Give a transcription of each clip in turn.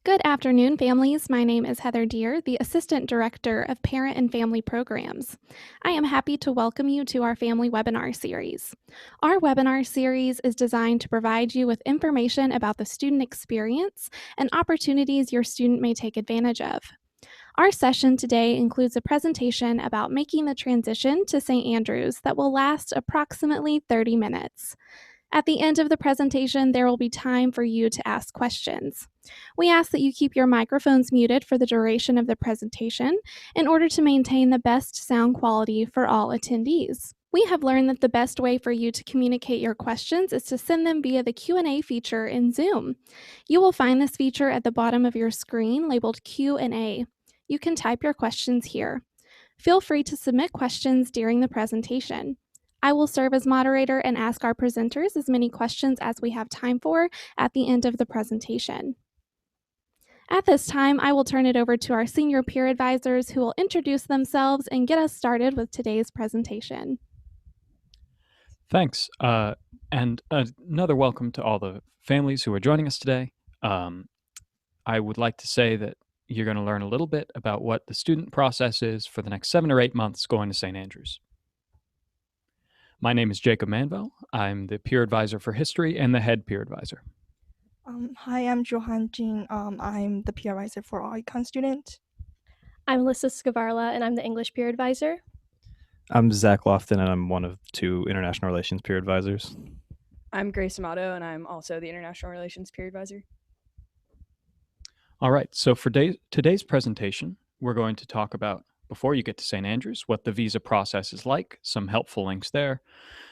Good afternoon, families. My name is Heather Deer, the Assistant Director of Parent and Family Programs. I am happy to welcome you to our family webinar series. Our webinar series is designed to provide you with information about the student experience and opportunities your student may take advantage of. Our session today includes a presentation about making the transition to St. Andrews that will last approximately 30 minutes. At the end of the presentation, there will be time for you to ask questions. We ask that you keep your microphones muted for the duration of the presentation in order to maintain the best sound quality for all attendees. We have learned that the best way for you to communicate your questions is to send them via the Q&A feature in Zoom. You will find this feature at the bottom of your screen labeled Q&A. You can type your questions here. Feel free to submit questions during the presentation. I will serve as moderator and ask our presenters as many questions as we have time for at the end of the presentation. At this time, I will turn it over to our senior peer advisors who will introduce themselves and get us started with today's presentation. Thanks. And another welcome to all the families who are joining us today. I would like to say that you're going to learn a little bit about what the student process is for the next 7 or 8 months going to St. Andrews. My name is Jacob Manville. I'm the peer advisor for history and the head peer advisor. Hi, I'm Johan Jin. I'm the peer advisor for all econ students. I'm Alyssa Scavarla, and I'm the English peer advisor. I'm Zach Lofton, and I'm one of 2 international relations peer advisors. I'm Grace Amato, and I'm also the international relations peer advisor. All right, so for today's presentation, we're going to talk about, before you get to St. Andrews, what the visa process is like, some helpful links there,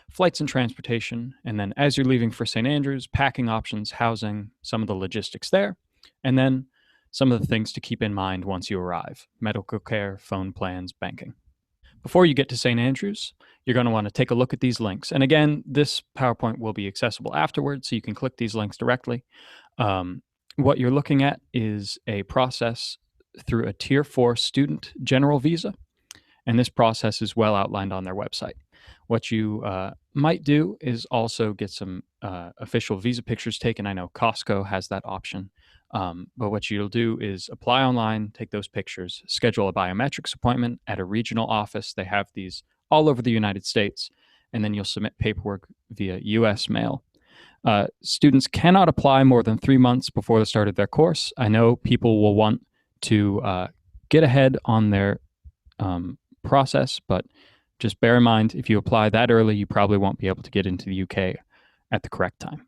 flights and transportation, and then as you're leaving for St. Andrews, packing options, housing, some of the logistics there, and then some of the things to keep in mind once you arrive: medical care, phone plans, banking. Before you get to St. Andrews, you're going to want to take a look at these links. And again, this PowerPoint will be accessible afterwards, so you can click these links directly. What you're looking at is a process through a Tier 4 student general visa, and this process is well outlined on their website. What you might do is also get some official visa pictures taken. I know Costco has that option. But what you'll do is apply online, take those pictures, schedule a biometrics appointment at a regional office. They have these all over the United States, and then you'll submit paperwork via US mail. Students cannot apply more than 3 months before the start of their course. I know people will want to get ahead on their process, but just bear in mind, if you apply that early, you probably won't be able to get into the UK at the correct time.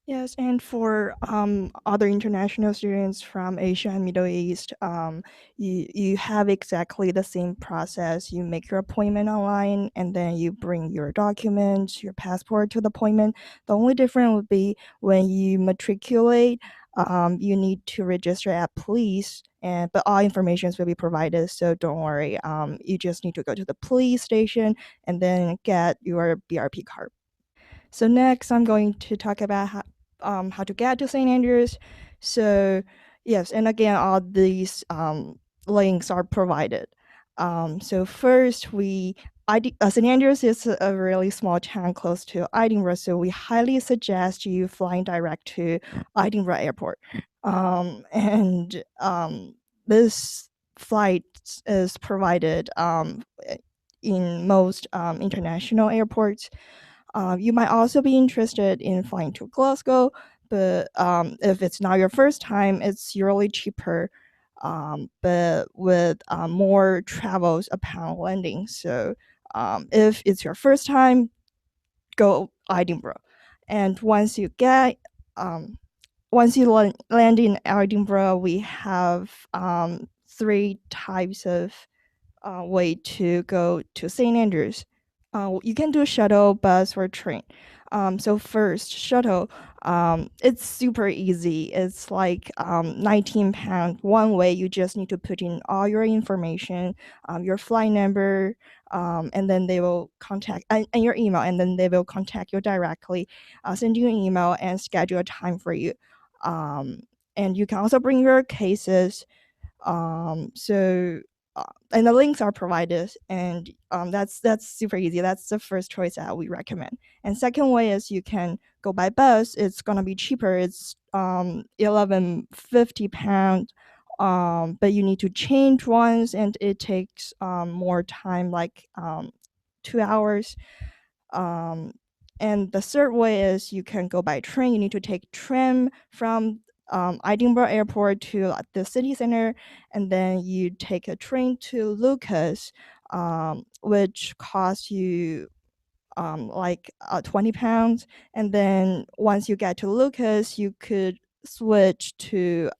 Yes, and for other international students from Asia and Middle East, you have exactly the same process. You make your appointment online, and then you bring your documents, your passport to the appointment. The only difference would be when you matriculate, you need to register at police, but all information will be provided, so don't worry. You just need to go to the police station and then get your BRP card. So next, I'm going to talk about how to get to St. Andrews. So yes, and again, all these links are provided. So first, St. Andrews is a really small town close to Edinburgh, so we highly suggest you flying direct to Edinburgh Airport. This flight is provided in most international airports. You might also be interested in flying to Glasgow, but if it's not your first time, it's usually cheaper, but with more travels upon landing. So if it's your first time, go Edinburgh. And once you land in Edinburgh, we have 3 types of way to go to St. Andrews. You can do shuttle, bus, or train. So first, shuttle, it's super easy. It's like £19 one way. You just need to put in all your information, your flight number, and then they will contact, and your email, and then they will contact you directly, send you an email, and schedule a time for you. And you can also bring your cases. And the links are provided, and that's super easy. That's the first choice that we recommend. And second way is you can go go by bus, it's gonna be cheaper. It's £11.50, but you need to change once, and it takes more time, like 2 hours. And the third way is you can go by train. You need to take tram from Edinburgh Airport to the city center, and then you take a train to Lucas, which costs you like £20. And then once you get to Lucas, you could switch to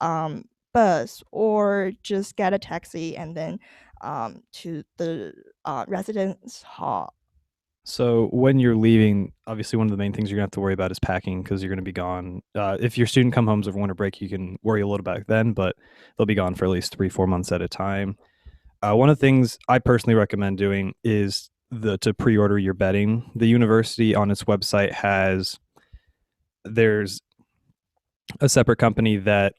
bus or just get a taxi and then to the residence hall. So when you're leaving, obviously one of the main things you're gonna have to worry about is packing because you're gonna be gone. If your student come homes over winter break, you can worry a little back then, but they'll be gone for at least 3-4 months at a time. One of the things I personally recommend doing is to pre-order your bedding. The university on its website there's a separate company that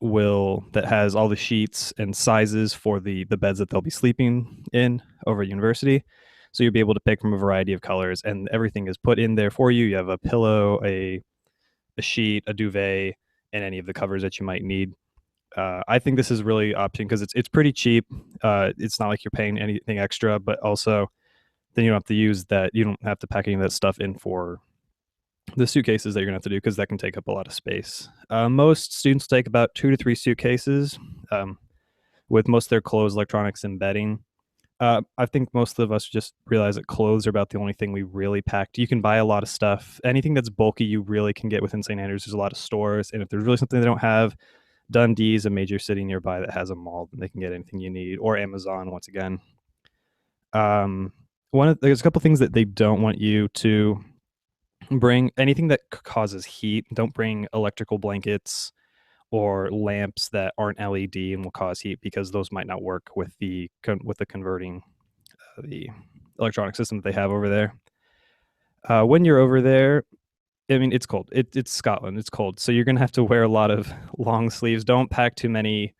has all the sheets and sizes for the beds that they'll be sleeping in over at university. So you'll be able to pick from a variety of colors, and everything is put in there for you. You have a pillow, a sheet, a duvet, and any of the covers that you might need. I think this is really option because it's pretty cheap. It's not like you're paying anything extra, but also then you don't have to pack any of that stuff in for the suitcases that you're gonna have to do because that can take up a lot of space. Most students take about 2 to 3 suitcases with most of their clothes, electronics, and bedding. I think most of us just realize that clothes are about the only thing we really packed. You can buy a lot of stuff. Anything that's bulky, you really can get within St. Andrews. There's a lot of stores, and if there's really something they don't have, Dundee is a major city nearby that has a mall, and they can get anything you need, or Amazon once again. There's a couple things that they don't want you to bring. Anything that causes heat. Don't bring electrical blankets or lamps that aren't LED and will cause heat because those might not work with the converting the electronic system that they have over there. When you're over there, I mean, it's cold. It's Scotland. It's cold, so you're gonna have to wear a lot of long sleeves. Don't pack too many.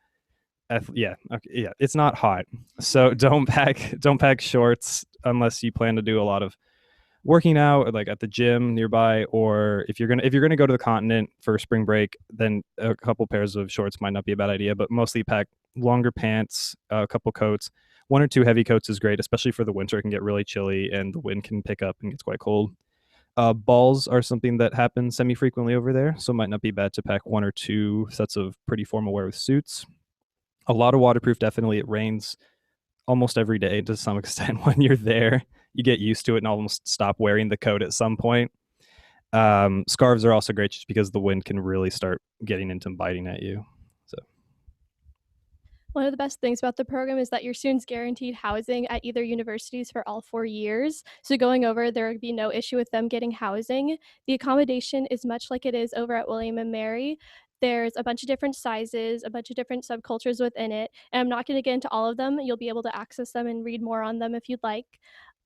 It's not hot, so don't pack shorts unless you plan to do a lot of working out, like at the gym nearby, or if you're gonna go to the continent for spring break, then a couple pairs of shorts might not be a bad idea. But mostly pack longer pants, a couple coats. 1 or 2 heavy coats is great, especially for the winter. It can get really chilly and the wind can pick up and gets quite cold. Balls are something that happens semi-frequently over there, so it might not be bad to pack 1 or 2 sets of pretty formal wear with suits. A lot of waterproof, definitely. It rains almost every day to some extent when you're there. You get used to it and almost stop wearing the coat at some point. Scarves are also great just because the wind can really start getting into and biting at you. So One of the best things about the program is that your students guaranteed housing at either universities for all 4 years. So going over, there would be no issue with them getting housing. The accommodation is much like it is over at William and Mary. There's a bunch of different sizes, a bunch of different subcultures within it, and I'm not going to get into all of them. You'll be able to access them and read more on them if you'd like.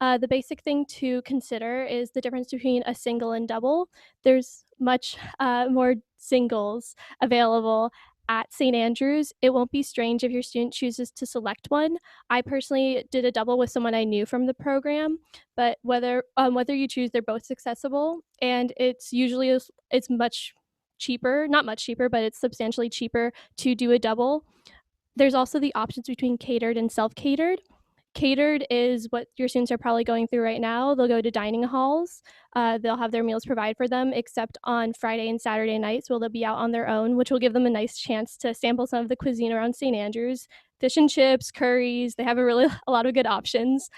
The basic thing to consider is the difference between a single and double. There's much more singles available at St. Andrews. It won't be strange if your student chooses to select one. I personally did a double with someone I knew from the program, but whether you choose, they're both accessible, and it's much cheaper, not much cheaper, but it's substantially cheaper to do a double. There's also the options between catered and self-catered. Catered is what your students are probably going through right now. They'll go to dining halls. They'll have their meals provided for them, except on Friday and Saturday nights, where they'll be out on their own, which will give them a nice chance to sample some of the cuisine around St. Andrews. Fish and chips, curries, they have a lot of good options.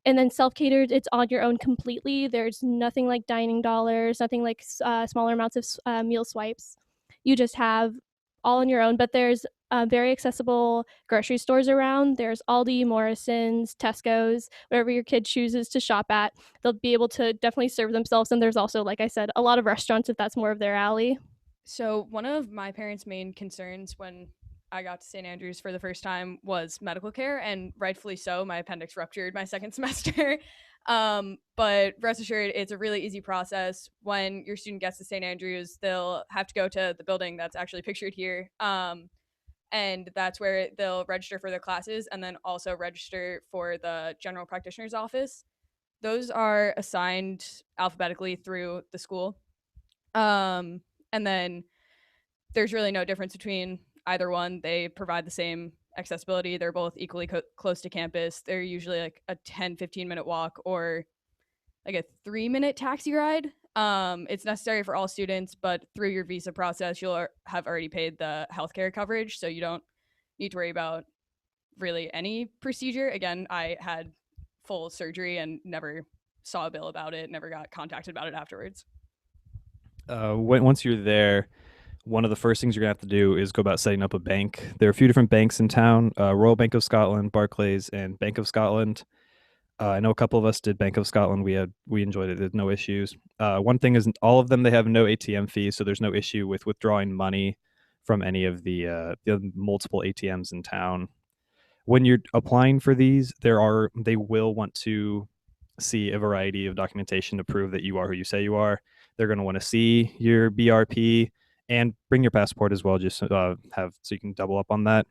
And then self-catered, it's on your own completely. There's nothing like dining dollars, nothing like smaller amounts of meal swipes. You just have all on your own, but there's very accessible grocery stores around. There's Aldi, Morrison's, Tesco's, whatever your kid chooses to shop at. They'll be able to definitely serve themselves. And there's also, like I said, a lot of restaurants if that's more of their alley. So one of my parents' main concerns when I got to St. Andrews for the first time was medical care, and rightfully so. My appendix ruptured my second semester. But rest assured, it's a really easy process. When your student gets to St. Andrews, they'll have to go to the building that's actually pictured here. And that's where they'll register for their classes and then also register for the general practitioner's office. Those are assigned alphabetically through the school. And then there's really no difference between either one. They provide the same accessibility. They're both equally close to campus. They're usually like a 10-15 minute walk or like a 3-minute taxi ride. It's necessary for all students, but through your visa process, you'll have already paid the healthcare coverage, so you don't need to worry about really any procedure. Again, I had full surgery and never saw a bill about it, never got contacted about it afterwards. Once you're there, one of the first things you're gonna have to do is go about setting up a bank. There are a few different banks in town: Royal Bank of Scotland, Barclays, and Bank of Scotland. I know a couple of us did Bank of Scotland. We enjoyed it. There's no issues. One thing is all of them, they have no ATM fees, so there's no issue with withdrawing money from any of the multiple ATMs in town. When you're applying for these, they will want to see a variety of documentation to prove that you are who you say you are. They're going to want to see your BRP and bring your passport as well, just have so you can double up on that.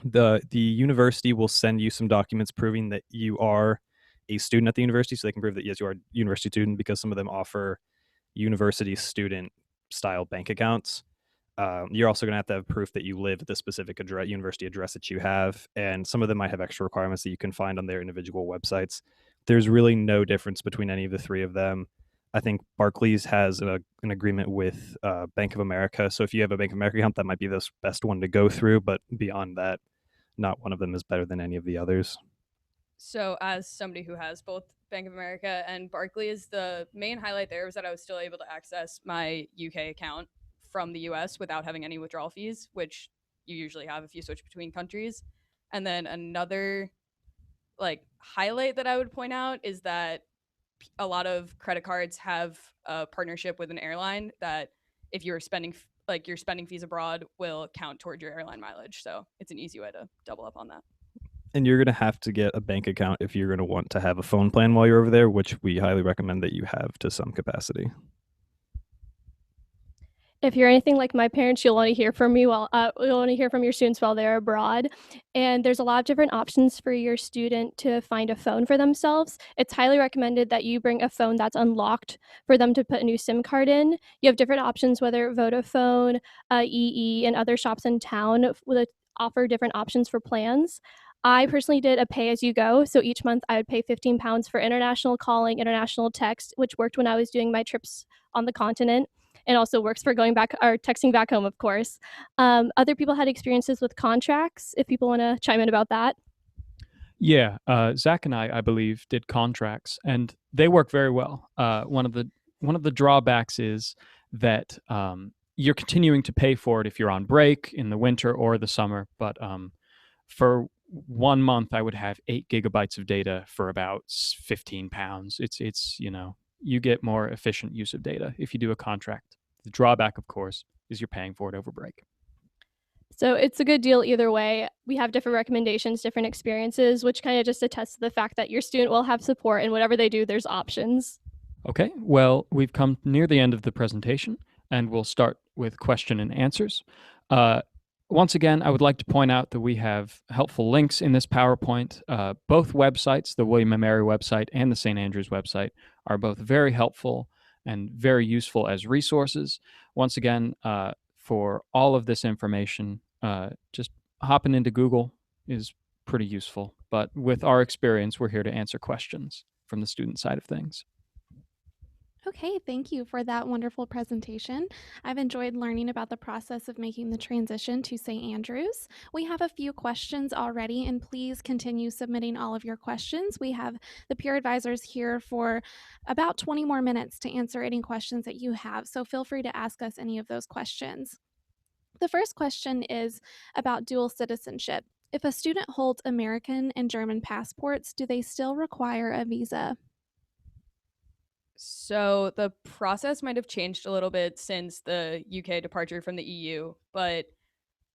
The university will send you some documents proving that you are a student at the university, so they can prove that yes, you are a university student, because some of them offer university student style bank accounts. You're also going to have proof that you live at the specific university address that you have, and some of them might have extra requirements that you can find on their individual websites. There's really no difference between any of the three of them. I think Barclays has an agreement with Bank of America, so if you have a Bank of America account, that might be the best one to go through, but beyond that, not one of them is better than any of the others. So, as somebody who has both Bank of America and Barclays, the main highlight there was that I was still able to access my UK account from the US without having any withdrawal fees, which you usually have if you switch between countries. And then another like highlight that I would point out is that a lot of credit cards have a partnership with an airline that if you're spending like your spending fees abroad will count toward your airline mileage. So it's an easy way to double up on that. And you're going to have to get a bank account if you're going to want to have a phone plan while you're over there, which we highly recommend that you have to some capacity. If you're anything like my parents, you'll want to hear from me you'll want to hear from your students while they're abroad. And there's a lot of different options for your student to find a phone for themselves. It's highly recommended that you bring a phone that's unlocked for them to put a new SIM card in. You have different options, whether Vodafone, EE, and other shops in town will offer different options for plans. I personally did a pay as you go. So each month I would pay £15 for international calling, international text, which worked when I was doing my trips on the continent, and also works for going back or texting back home, of course. Other people had experiences with contracts, if people want to chime in about that. Yeah, Zach and I believe, did contracts, and they work very well. One of the drawbacks is that you're continuing to pay for it if you're on break in the winter or the summer. But for 1 month, I would have 8 gigabytes of data for about £15. It's you get more efficient use of data if you do a contract. The drawback, of course, is you're paying for it over break. So it's a good deal either way. We have different recommendations, different experiences, which kind of just attests to the fact that your student will have support, and whatever they do, there's options. Okay, well, we've come near the end of the presentation, and we'll start with question and answers. Once again, I would like to point out that we have helpful links in this PowerPoint. Both websites, the William & Mary website and the St. Andrews website, are both very helpful and very useful as resources. Once again, for all of this information, just hopping into Google is pretty useful. But with our experience, we're here to answer questions from the student side of things. Okay, thank you for that wonderful presentation. I've enjoyed learning about the process of making the transition to St. Andrews. We have a few questions already, and please continue submitting all of your questions. We have the peer advisors here for about 20 more minutes to answer any questions that you have, so feel free to ask us any of those questions. The first question is about dual citizenship. If a student holds American and German passports, do they still require a visa? So the process might have changed a little bit since the UK departure from the EU, but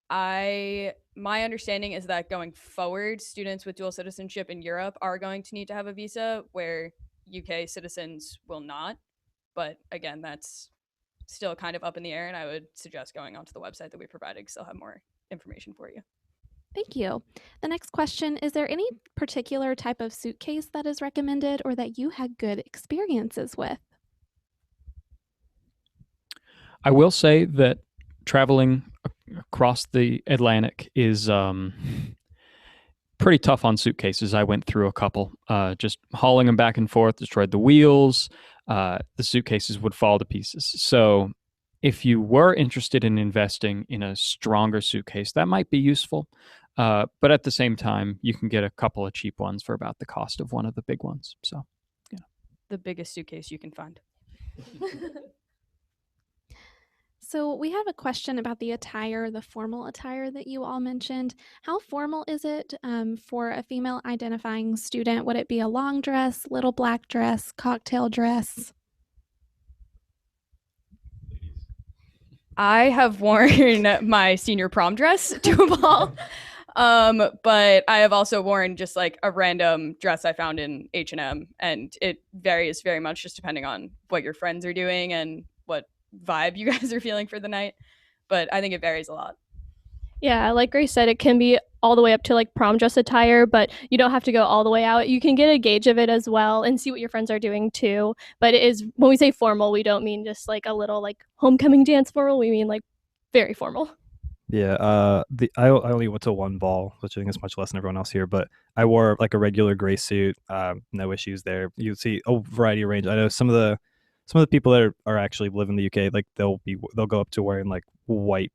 my understanding is that going forward, students with dual citizenship in Europe are going to need to have a visa, where UK citizens will not. But again, that's still kind of up in the air, and I would suggest going onto the website that we provided because they'll have more information for you. Thank you. The next question, is there any particular type of suitcase that is recommended or that you had good experiences with? I will say that traveling across the Atlantic is pretty tough on suitcases. I went through a couple, just hauling them back and forth, destroyed the wheels. The suitcases would fall to pieces. So if you were interested in investing in a stronger suitcase, that might be useful. But at the same time, you can get a couple of cheap ones for about the cost of one of the big ones. So, The biggest suitcase you can find. So we have a question about the attire, the formal attire that you all mentioned. How formal is it for a female identifying student? Would it be a long dress, little black dress, cocktail dress? I have worn my senior prom dress to a ball. But I have also worn just like a random dress I found in H&M, and it varies very much just depending on what your friends are doing and what vibe you guys are feeling for the night. But I think it varies a lot. Yeah, like Grace said, it can be all the way up to like prom dress attire, but you don't have to go all the way out. You can get a gauge of it as well and see what your friends are doing too. But it is, when we say formal, we don't mean just like a little like homecoming dance formal. We mean like very formal. Yeah, I only went to one ball, which I think is much less than everyone else here. But I wore like a regular gray suit. No issues there. You see a variety of range. I know some of the people that are actually live in the UK, like they'll go up to wearing like white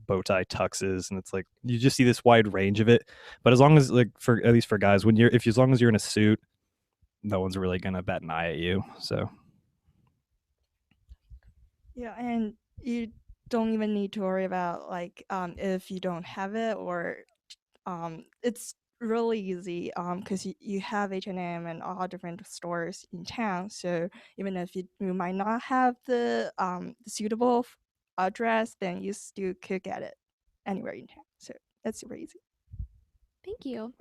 bow tie tuxes, and it's like you just see this wide range of it. But as long as like for at least for guys, as long as you're in a suit, no one's really gonna bat an eye at you. So Yeah, and you don't even need to worry about like if you don't have it, or it's really easy because you have H&M and all different stores in town. So even if you might not have the suitable dress, then you still could get it anywhere in town. So that's super easy. Thank you.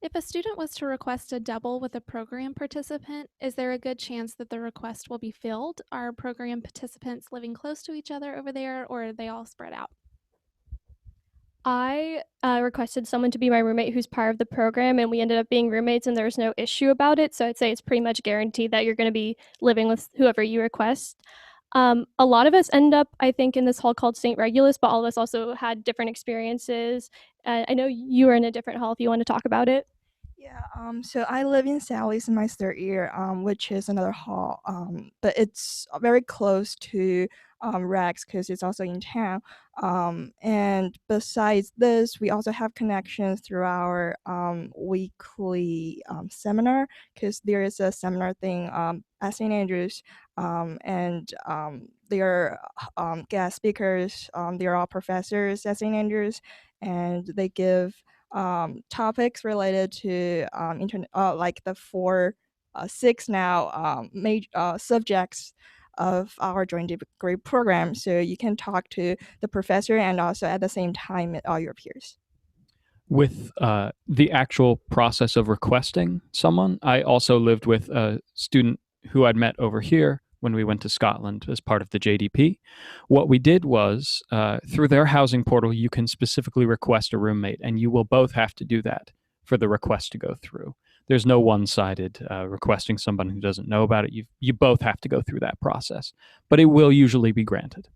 If a student was to request a double with a program participant, is there a good chance that the request will be filled? Are program participants living close to each other over there, or are they all spread out? I requested someone to be my roommate who's part of the program, and we ended up being roommates, and there was no issue about it. So I'd say it's pretty much guaranteed that you're going to be living with whoever you request. A lot of us end up, I think, in this hall called St. Regulus, but all of us also had different experiences. I know you were in a different hall if you want to talk about it. Yeah, so I live in Sally's in my third year, which is another hall, but it's very close to Rex because it's also in town. And besides this, we also have connections through our weekly seminar, because there is a seminar thing at St. Andrews, and they are guest speakers. They're all professors at St. Andrews, and they give topics related to like the six now major subjects of our joint degree program. So you can talk to the professor and also at the same time all your peers. with the actual process of requesting someone, I also lived with a student who I'd met over here when we went to Scotland as part of the JDP. What we did was through their housing portal, you can specifically request a roommate, and you will both have to do that for the request to go through. There's no one-sided requesting someone who doesn't know about it. You both have to go through that process, but it will usually be granted.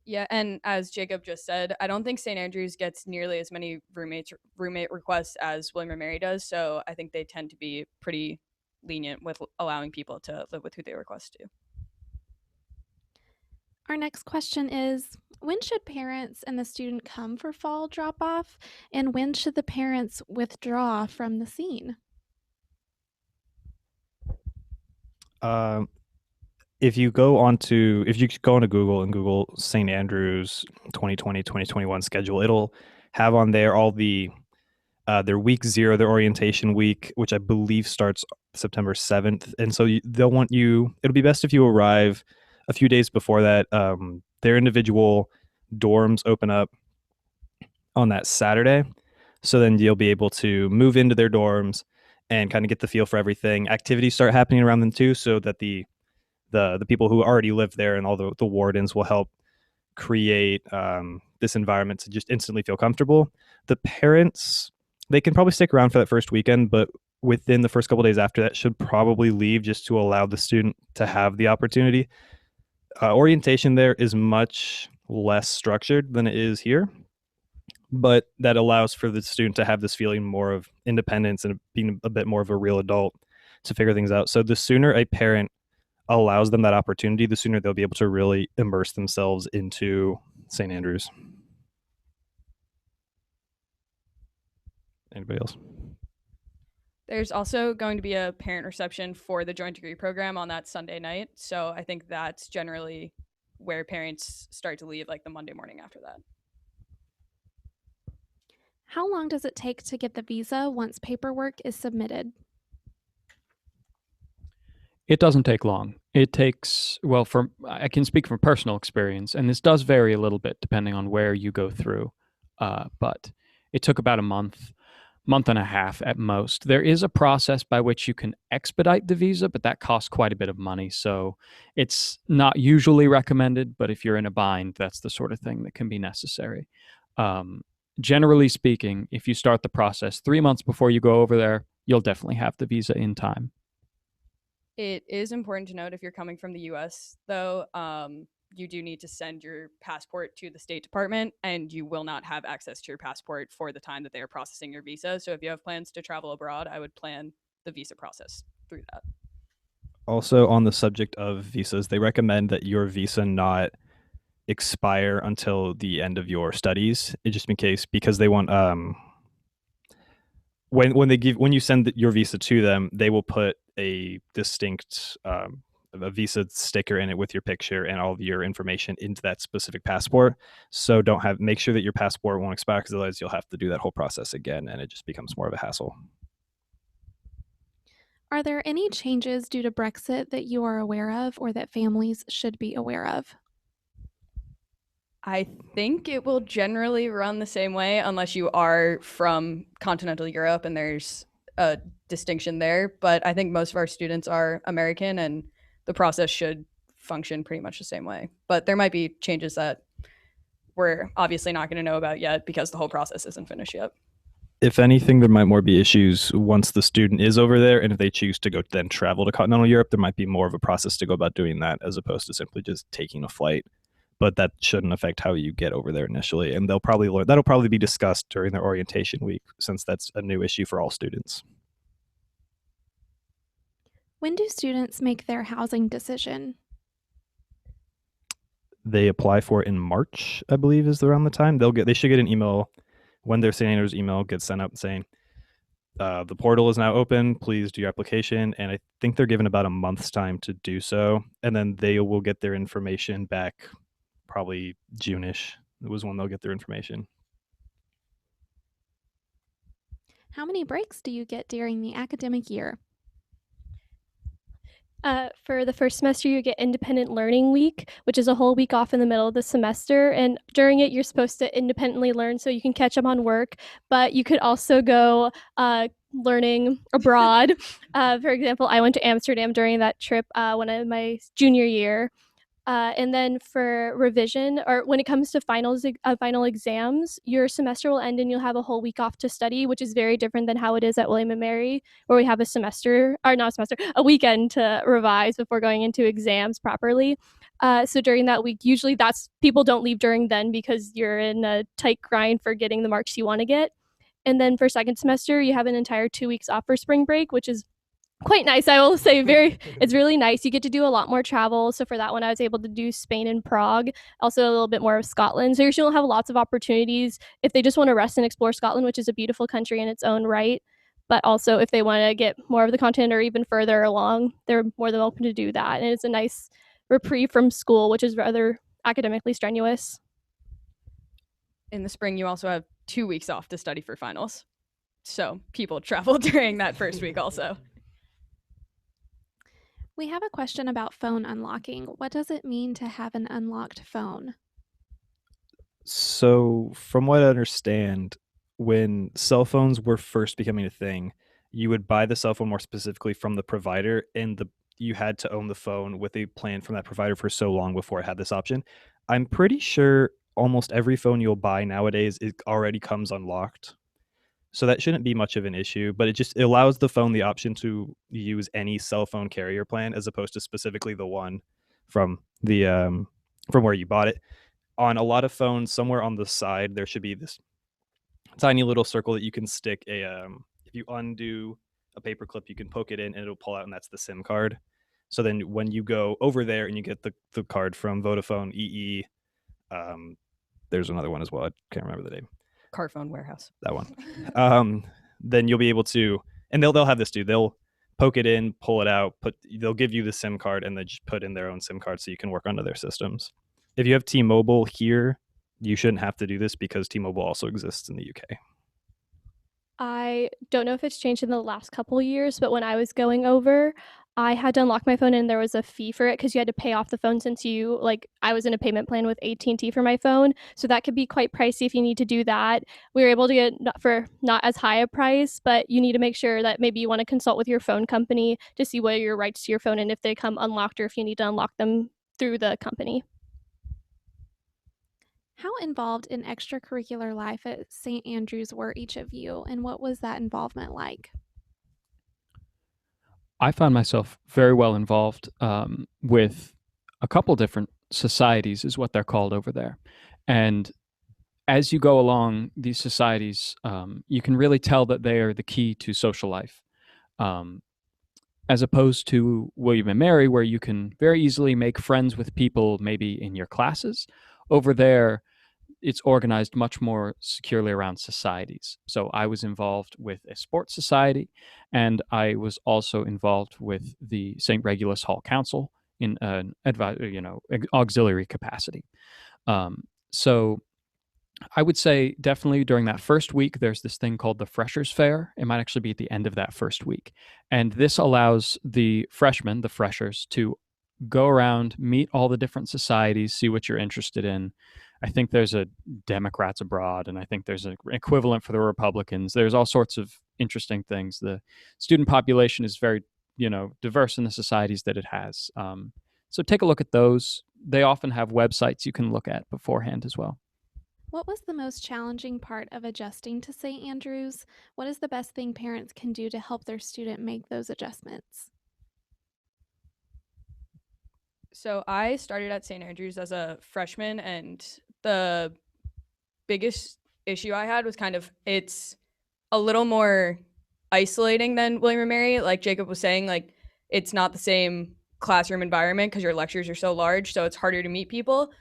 Yeah, and as Jacob just said, I don't think St. Andrews gets nearly as many roommate requests as William & Mary does, so I think they tend to be pretty lenient with allowing people to live with who they request to. Our next question is, when should parents and the student come for fall drop-off, and when should the parents withdraw from the scene? If you go onto Google and Google St. Andrews 2020-2021 schedule, it'll have on there all the their week 0, their orientation week, which I believe starts September 7th. And so they'll want you, it'll be best if you arrive a few days before that. Their individual dorms open up on that Saturday. So then you'll be able to move into their dorms and kind of get the feel for everything. Activities start happening around them too, so that the people who already live there and all the wardens will help create this environment to just instantly feel comfortable. The parents, they can probably stick around for that first weekend, but within the first couple days after that should probably leave, just to allow the student to have the opportunity. Orientation there is much less structured than it is here, but that allows for the student to have this feeling more of independence and being a bit more of a real adult to figure things out. So the sooner a parent allows them that opportunity, the sooner they'll be able to really immerse themselves into St. Andrews. Anybody else? There's also going to be a parent reception for the joint degree program on that Sunday night. So I think that's generally where parents start to leave, like the Monday morning after that. How long does it take to get the visa once paperwork is submitted? It doesn't take long. It takes, well, I can speak from personal experience, and this does vary a little bit depending on where you go through. But it took about a month and a half at most. There is a process by which you can expedite the visa, but that costs quite a bit of money. So it's not usually recommended, but if you're in a bind, that's the sort of thing that can be necessary. Generally speaking, if you start the process 3 months before you go over there, you'll definitely have the visa in time. It is important to note if you're coming from the US, though, you do need to send your passport to the State Department, and you will not have access to your passport for the time that they are processing your visa. So if you have plans to travel abroad, I would plan the visa process through that. Also, on the subject of visas, they recommend that your visa not expire until the end of your studies, just in case, because they want when you send your visa to them, they will put a distinct a visa sticker in it with your picture and all of your information into that specific passport. So make sure that your passport won't expire, because otherwise you'll have to do that whole process again, and it just becomes more of a hassle. Are there any changes due to Brexit that you are aware of or that families should be aware of? I think it will generally run the same way unless you are from continental Europe and there's a distinction there. But I think most of our students are American, and the process should function pretty much the same way. But there might be changes that we're obviously not going to know about yet because the whole process isn't finished yet. If anything, there might more be issues once the student is over there, and if they choose to go then travel to continental Europe, there might be more of a process to go about doing that as opposed to simply just taking a flight. But that shouldn't affect how you get over there initially, and they'll probably learn. That'll probably be discussed during their orientation week, since that's a new issue for all students. When do students make their housing decision? They apply for it in March, I believe, is around the time they should get an email when their St. Andrews email gets sent out saying the portal is now open, please do your application. And I think they're given about a month's time to do so, and then they will get their information back probably June-ish. It was when they'll get their information. How many breaks do you get during the academic year? For the first semester, you get Independent Learning Week, which is a whole week off in the middle of the semester. And during it, you're supposed to independently learn so you can catch up on work. But you could also go learning abroad. For example, I went to Amsterdam during that trip when I my junior year. And then for revision, or when it comes to final exams, your semester will end and you'll have a whole week off to study, which is very different than how it is at William & Mary, where we have a weekend to revise before going into exams properly. So during that week, usually people don't leave during then because you're in a tight grind for getting the marks you want to get. And then for second semester, you have an entire 2 weeks off for spring break, which is quite nice. I will say it's really nice. You get to do a lot more travel. So for that one, I was able to do Spain and Prague, also a little bit more of Scotland. So your student will have lots of opportunities if they just want to rest and explore Scotland, which is a beautiful country in its own right. But also if they want to get more of the continent or even further along, they're more than open to do that. And it's a nice reprieve from school, which is rather academically strenuous. In the spring, you also have 2 weeks off to study for finals. So people travel during that first week also. We have a question about phone unlocking. What does it mean to have an unlocked phone? So, from what I understand, when cell phones were first becoming a thing, you would buy the cell phone more specifically from the provider, and you had to own the phone with a plan from that provider for so long before it had this option. I'm pretty sure almost every phone you'll buy nowadays it already comes unlocked. So that shouldn't be much of an issue, but it allows the phone the option to use any cell phone carrier plan as opposed to specifically the one from the from where you bought it. On a lot of phones, somewhere on the side, there should be this tiny little circle that you can stick a if you undo a paper clip, you can poke it in and it'll pull out, and that's the SIM card. So then when you go over there and you get the card from Vodafone, EE, there's another one as well. I can't remember the name. Carphone Warehouse. That one. Then you'll be able to, and they'll have this too. They'll poke it in, pull it out, they'll give you the SIM card, and then just put in their own SIM card so you can work onto their systems. If you have T-Mobile here, you shouldn't have to do this because T-Mobile also exists in the UK. I don't know if it's changed in the last couple years, but when I was going over, I had to unlock my phone and there was a fee for it because you had to pay off the phone since I was in a payment plan with AT&T for my phone. So that could be quite pricey if you need to do that. We were able to get for not as high a price, but you need to make sure that maybe you want to consult with your phone company to see what are your rights to your phone and if they come unlocked or if you need to unlock them through the company. How involved in extracurricular life at St. Andrews were each of you, and what was that involvement like? I found myself very well involved with a couple different societies, is what they're called over there. And as you go along these societies, you can really tell that they are the key to social life. As opposed to William and Mary, where you can very easily make friends with people maybe in your classes. Over there, it's organized much more securely around societies. So I was involved with a sports society, and I was also involved with the St. Regulus Hall Council in an auxiliary capacity. So I would say definitely during that first week, there's this thing called the Freshers Fair. It might actually be at the end of that first week. And this allows the freshmen, the freshers, to go around, meet all the different societies, see what you're interested in. I think there's a Democrats abroad, and I think there's an equivalent for the Republicans. There's all sorts of interesting things. The student population is very, diverse in the societies that it has. So take a look at those. They often have websites you can look at beforehand as well. What was the most challenging part of adjusting to St. Andrews? What is the best thing parents can do to help their student make those adjustments? So I started at St. Andrews as a freshman, and the biggest issue I had was it's a little more isolating than William and Mary. Like Jacob was saying, it's not the same classroom environment because your lectures are so large, so it's harder to meet people.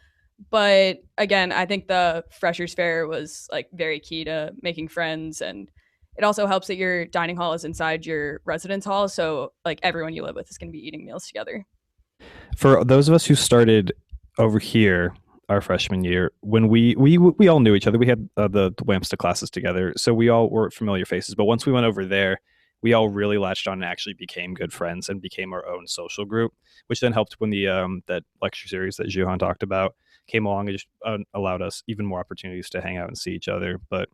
But again, I think the Freshers Fair was very key to making friends, and it also helps that your dining hall is inside your residence hall, so everyone you live with is going to be eating meals together. For those of us who started over here our freshman year, when we all knew each other, we had the Wamsta classes together, so we all were familiar faces. But once we went over there, we all really latched on and actually became good friends and became our own social group, which then helped when the that lecture series that Johan talked about came along and just allowed us even more opportunities to hang out and see each other. But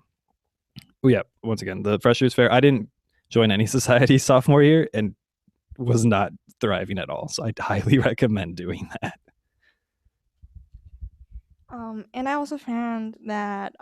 yeah, once again, the Freshers Fair, I didn't join any society sophomore year and was not thriving at all. So I highly recommend doing that. And I also found that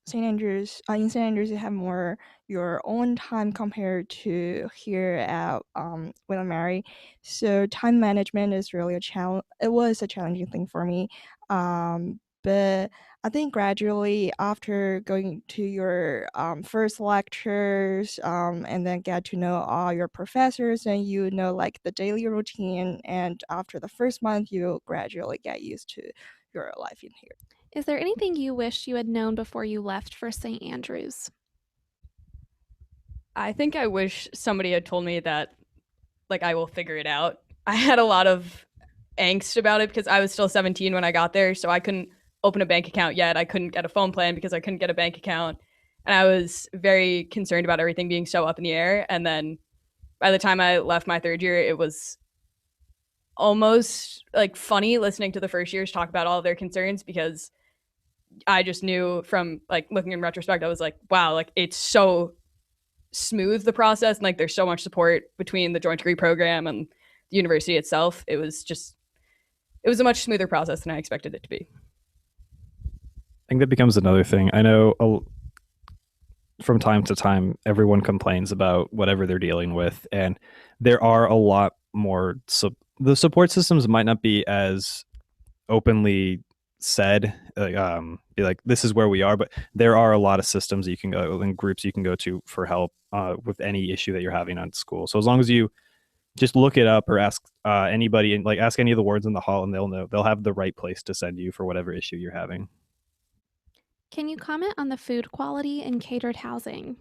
St. Andrews, in St. Andrews, you have more your own time compared to here at Will and Mary. So time management is really a challenge. It was a challenging thing for me, but I think gradually after going to your first lectures and then get to know all your professors and the daily routine, and after the first month you gradually get used to your life in here. Is there anything you wish you had known before you left for St. Andrews? I think I wish somebody had told me that I will figure it out. I had a lot of angst about it because I was still 17 when I got there, so I couldn't open a bank account yet. I couldn't get a phone plan because I couldn't get a bank account, and I was very concerned about everything being so up in the air. And then by the time I left my third year, it was almost funny listening to the first years talk about all of their concerns, because I just knew from looking in retrospect, I was wow, it's so smooth, the process, and there's so much support between the joint degree program and the university itself. It was a much smoother process than I expected it to be. I think that becomes another thing. I know from time to time, everyone complains about whatever they're dealing with, and there are a lot more the support systems might not be as openly said, be like, this is where we are, but there are a lot of systems that you can go and groups you can go to for help with any issue that you're having at school. So as long as you just look it up or ask anybody, and like ask any of the wards in the hall, and they'll know, they'll have the right place to send you for whatever issue you're having. Can you comment on the food quality in catered housing?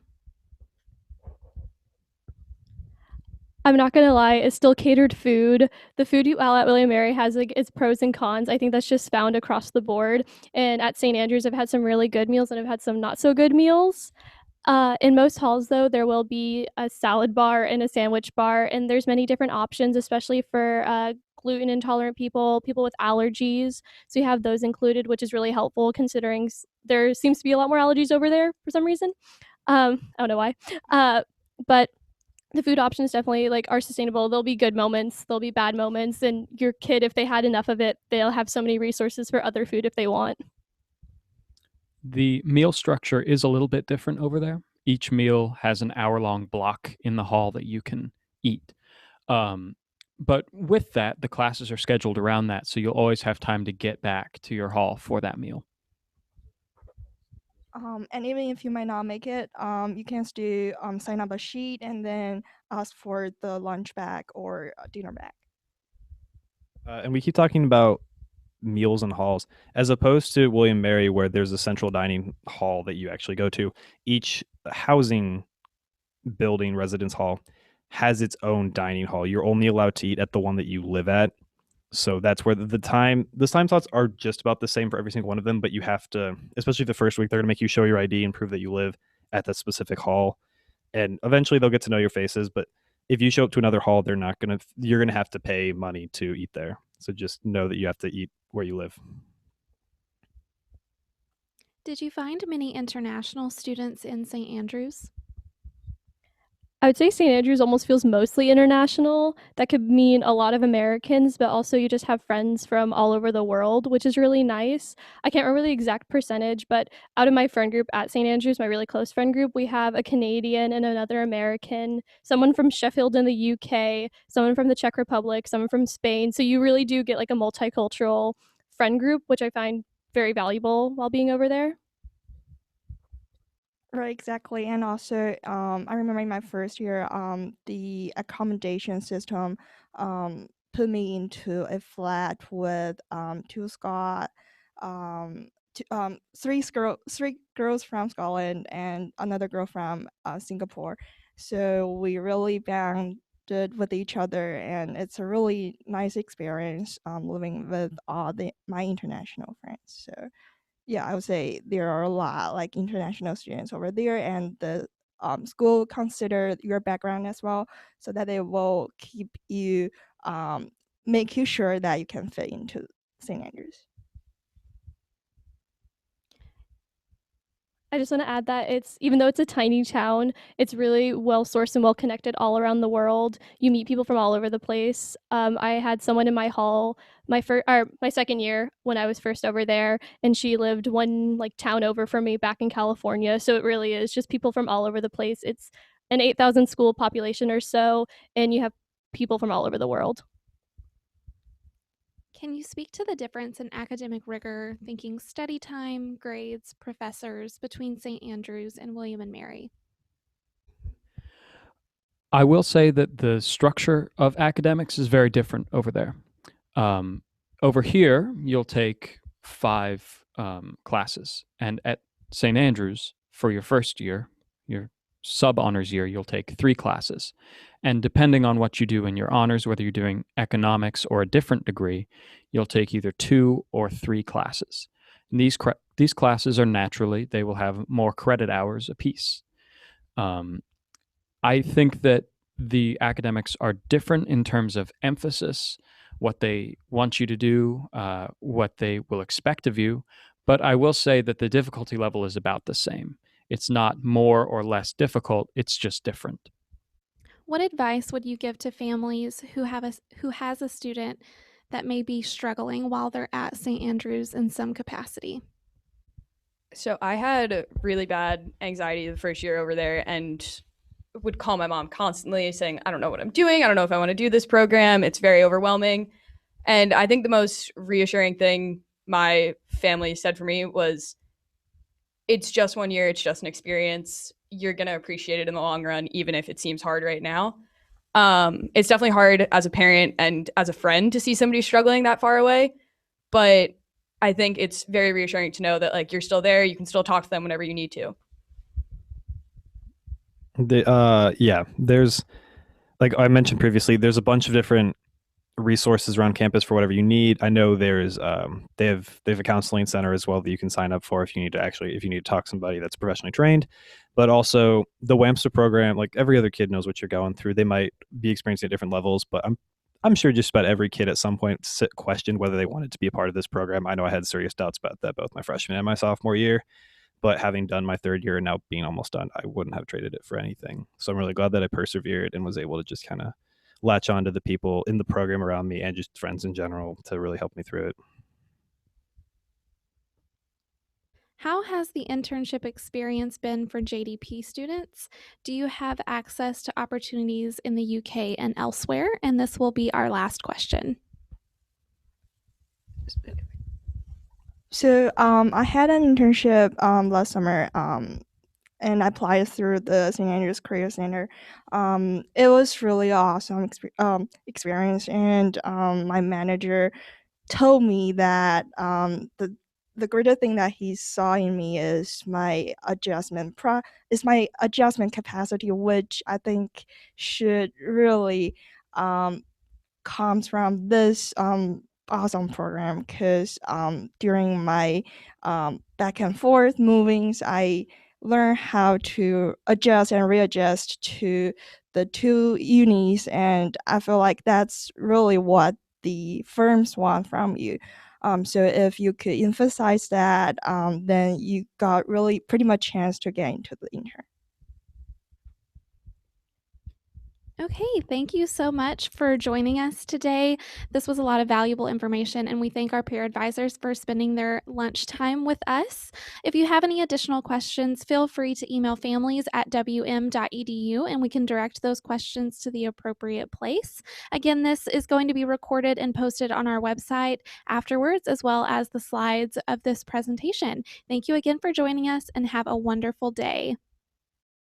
I'm not gonna lie, it's still catered food. The food you at William Mary has like its pros and cons. I think that's just found across the board. And at St. Andrews, I've had some really good meals and I've had some not so good meals. In most halls, though, there will be a salad bar and a sandwich bar, and there's many different options, especially for gluten intolerant people, people with allergies. So you have those included, which is really helpful considering there seems to be a lot more allergies over there for some reason. I don't know why, but the food options definitely like are sustainable. There'll be good moments, there'll be bad moments, and your kid, if they had enough of it, they'll have so many resources for other food if they want. The meal structure is a little bit different over there. Each meal has an hour-long block in the hall that you can eat. But with that, the classes are scheduled around that, so you'll always have time to get back to your hall for that meal. And even if you might not make it, you can still sign up a sheet and then ask for the lunch bag or dinner bag. And we keep talking about meals and halls, as opposed to William Mary, where there's a central dining hall that you actually go to. Each housing building residence hall has its own dining hall. You're only allowed to eat at the one that you live at. So that's where the time slots are just about the same for every single one of them, but you have to, especially the first week, they're going to make you show your ID and prove that you live at that specific hall. And eventually they'll get to know your faces, but if you show up to another hall, you're going to have to pay money to eat there. So just know that you have to eat where you live. Did you find many international students in St. Andrews? I would say St. Andrews almost feels mostly international. That could mean a lot of Americans, but also you just have friends from all over the world, which is really nice. I can't remember the exact percentage, but out of my friend group at St. Andrews, my really close friend group, we have a Canadian and another American, someone from Sheffield in the UK, someone from the Czech Republic, someone from Spain. So you really do get like a multicultural friend group, which I find very valuable while being over there. Right, exactly. And also, I remember in my first year, the accommodation system put me into a flat with two Scot, three girls from Scotland and another girl from Singapore. So we really bonded with each other, and it's a really nice experience living with all my international friends. So yeah, I would say there are a lot like international students over there, and the school consider your background as well, so that they will keep you, make you sure that you can fit into St. Andrews. I just want to add that it's even though it's a tiny town, it's really well sourced and well connected all around the world. You meet people from all over the place. I had someone in my hall my second year when I was first over there, and she lived one like town over from me back in California. So it really is just people from all over the place. It's an 8,000 school population or so, and you have people from all over the world. Can you speak to the difference in academic rigor, thinking study time, grades, professors between St. Andrews and William and Mary? I will say that the structure of academics is very different over there. Over here, you'll take 5 classes, and at St. Andrews, for your first year, your sub-honors year, you'll take 3 classes. And depending on what you do in your honors, whether you're doing economics or a different degree, you'll take either 2 or 3 classes. And these classes are naturally, they will have more credit hours apiece. I think that the academics are different in terms of emphasis, what they want you to do, what they will expect of you. But I will say that the difficulty level is about the same. It's not more or less difficult, it's just different. What advice would you give to families who has a student that may be struggling while they're at St. Andrews in some capacity? So I had really bad anxiety the first year over there, and would call my mom constantly saying, I don't know what I'm doing. I don't know if I want to do this program. It's very overwhelming. And I think the most reassuring thing my family said for me was, it's just 1 year. It's just an experience. You're going to appreciate it in the long run, even if it seems hard right now. It's definitely hard as a parent and as a friend to see somebody struggling that far away. But I think it's very reassuring to know that like you're still there. You can still talk to them whenever you need to. Yeah, there's, like I mentioned previously, there's a bunch of different resources around campus for whatever you need. I know there's they have a counseling center as well that you can sign up for if you need to talk to somebody that's professionally trained. But also the WAMSA program, like every other kid knows what you're going through. They might be experiencing at different levels, but I'm sure just about every kid at some point questioned whether they wanted to be a part of this program. I know I had serious doubts about that both my freshman and my sophomore year. But having done my third year and now being almost done, I wouldn't have traded it for anything. So I'm really glad that I persevered and was able to just kind of latch on to the people in the program around me and just friends in general to really help me through it. How has the internship experience been for JDP students? Do you have access to opportunities in the UK and elsewhere? And this will be our last question. So I had an internship last summer and I applied through the St. Andrews Career Center. It was really awesome experience, and my manager told me that the greater thing that he saw in me is my adjustment capacity, which I think should really comes from this awesome program, because during my back and forth movings, I learned how to adjust and readjust to the two unis, and I feel like that's really what the firms want from you. So if you could emphasize that, then you got really pretty much chance to get into the intern. Okay, thank you so much for joining us today. This was a lot of valuable information, and we thank our peer advisors for spending their lunchtime with us. If you have any additional questions, feel free to email families@wm.edu, and we can direct those questions to the appropriate place. Again, this is going to be recorded and posted on our website afterwards, as well as the slides of this presentation. Thank you again for joining us, and have a wonderful day.